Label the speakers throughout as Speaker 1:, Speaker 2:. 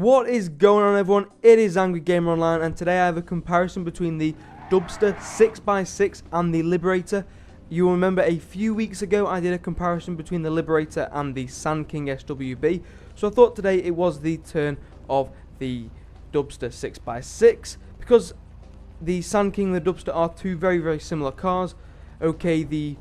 Speaker 1: What is going on, everyone? It is Angry Gamer Online, and today I have a comparison between the Dubsta 6x6 and the Liberator. You will remember a few weeks ago I did a comparison between the Liberator and the Sand King SWB, so I thought today it was the turn of the Dubsta 6x6, because the Sand King and the Dubsta are two very similar cars. Okay, the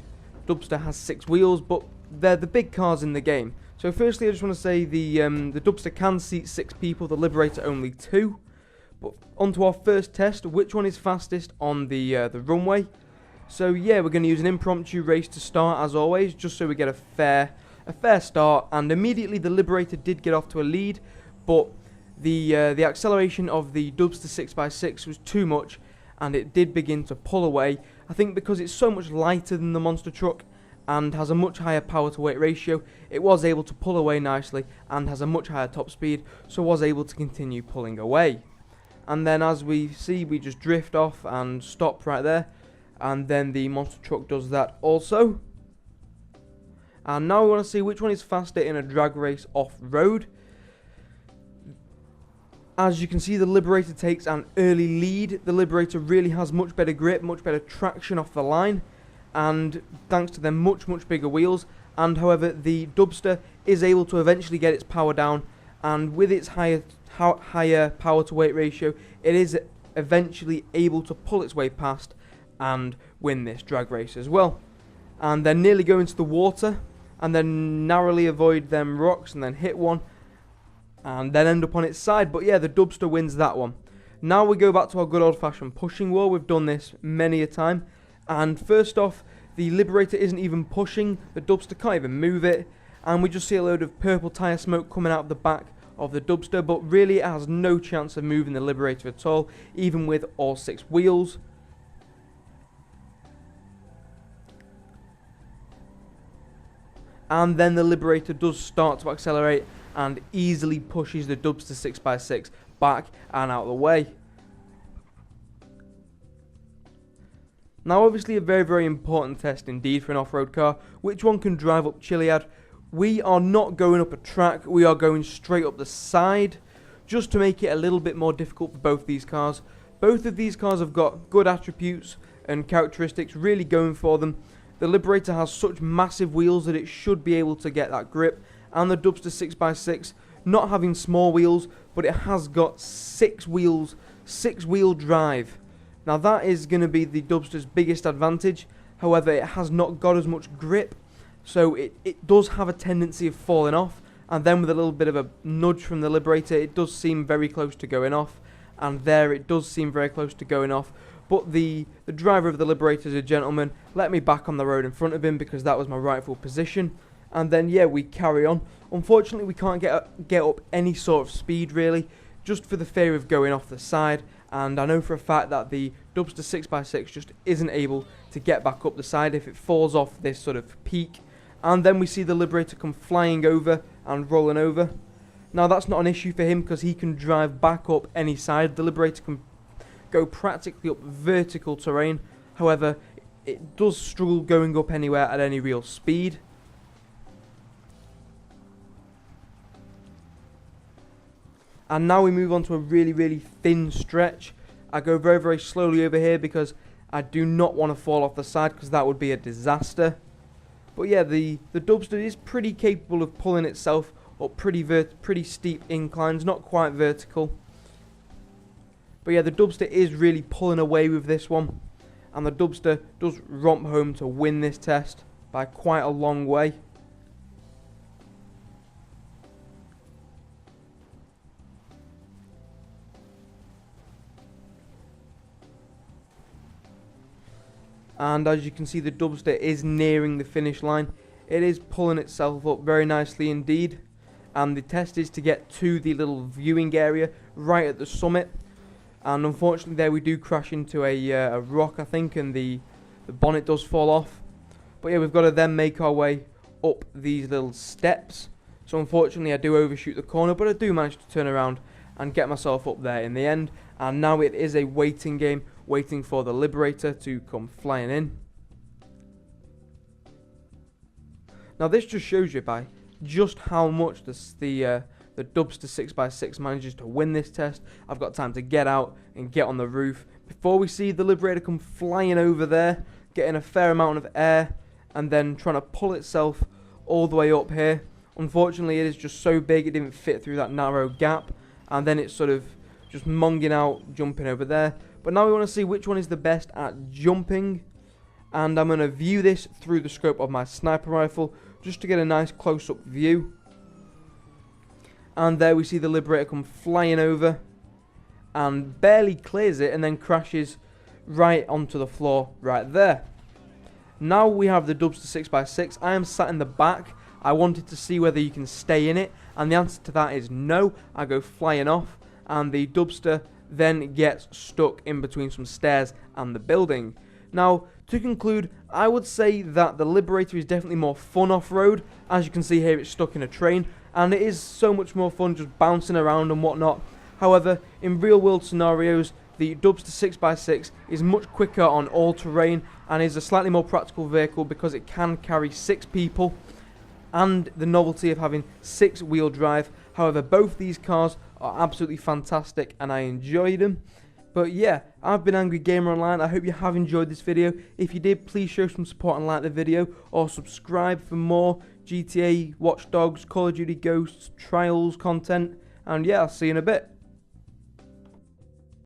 Speaker 1: Dubsta has 6 wheels, but they're the big cars in the game. So firstly, I just want to say the Dubsta can seat 6 people, the Liberator only 2. But onto our first test, which one is fastest on the runway? So yeah, we're going to use an impromptu race to start as always, just so we get a fair start. And immediately the Liberator did get off to a lead, but the acceleration of the Dubsta 6x6 was too much, and it did begin to pull away. I think because it's so much lighter than the monster truck and has a much higher power to weight ratio, it was able to pull away nicely and has a much higher top speed, so was able to continue pulling away. And then as we see, we just drift off and stop right there, and then the monster truck does that also. And now we want to see which one is faster in a drag race off-road. As you can see, the Liberator takes an early lead. The Liberator really has much better grip, much better traction off the line, and thanks to their much bigger wheels. And however, the Dubsta is able to eventually get its power down, and with its higher power to weight ratio, it is eventually able to pull its way past and win this drag race as well. And then nearly go into the water, and then narrowly avoid them rocks, and then hit one, and then end up on its side. But yeah, the Dubsta wins that one. Now we go back to our good old-fashioned pushing war. We've done this many a time. And first off, the Liberator isn't even pushing, the Dubsta can't even move it, and we just see a load of purple tyre smoke coming out of the back of the Dubsta, but really it has no chance of moving the Liberator at all, even with all 6 wheels. And then the Liberator does start to accelerate and easily pushes the Dubsta 6x6 back and out of the way. Now obviously a very important test indeed for an off-road car. Which one can drive up Chiliad? We are not going up a track, we are going straight up the side, just to make it a little bit more difficult for both these cars. Both of these cars have got good attributes and characteristics really going for them. The Liberator has such massive wheels that it should be able to get that grip, and the Dubsta 6x6 not having small wheels, but it has got 6 wheels, 6-wheel drive. Now that is going to be the Dubsta's biggest advantage. However, it has not got as much grip, so it does have a tendency of falling off, and then with a little bit of a nudge from the Liberator, it does seem very close to going off, and there it does seem very close to going off. But the driver of the Liberator is a gentleman, let me back on the road in front of him because that was my rightful position, and then yeah, we carry on. Unfortunately, we can't get up any sort of speed really, just for the fear of going off the side. And I know for a fact that the Dubsta 6x6 just isn't able to get back up the side if it falls off this sort of peak. And then we see the Liberator come flying over and rolling over. Now that's not an issue for him because he can drive back up any side. The Liberator can go practically up vertical terrain. However, it does struggle going up anywhere at any real speed. And now we move on to a really thin stretch. I go very slowly over here because I do not want to fall off the side because that would be a disaster. But yeah, the Dubsta is pretty capable of pulling itself up pretty steep inclines, not quite vertical. But yeah, the Dubsta is really pulling away with this one. And the Dubsta does romp home to win this test by quite a long way. And as you can see, the Dubsta is nearing the finish line. It is pulling itself up very nicely indeed. And the test is to get to the little viewing area right at the summit. And unfortunately there we do crash into a rock, I think, and the bonnet does fall off. But yeah, we've got to then make our way up these little steps. So unfortunately I do overshoot the corner, but I do manage to turn around and get myself up there in the end. And now it is a waiting game, waiting for the Liberator to come flying in. Now this just shows you by just how much the the Dubsta 6x6 manages to win this test, I've got time to get out and get on the roof before we see the Liberator come flying over there, getting a fair amount of air, and then trying to pull itself all the way up here. Unfortunately, it is just so big it didn't fit through that narrow gap, and then it's sort of just monging out, jumping over there. But now we want to see which one is the best at jumping, and I'm going to view this through the scope of my sniper rifle just to get a nice close-up view. And there we see the Liberator come flying over and barely clears it and then crashes right onto the floor right there. Now we have the Dubsta 6x6. I am sat in the back. I wanted to see whether you can stay in it, and the answer to that is no. I go flying off, and the Dubsta then gets stuck in between some stairs and the building. Now, to conclude, I would say that the Liberator is definitely more fun off-road. As you can see here, it's stuck in a train, and it is so much more fun just bouncing around and whatnot. However, in real-world scenarios, the Dubsta 6x6 is much quicker on all terrain and is a slightly more practical vehicle because it can carry 6 people, and the novelty of having 6-wheel drive. However, both these cars are absolutely fantastic and I enjoy them. But yeah, I've been Angry Gamer Online. I hope you have enjoyed this video. If you did, please show some support and like the video, or subscribe for more GTA, Watch Dogs, Call of Duty Ghosts, Trials content. And yeah, I'll see you in a bit.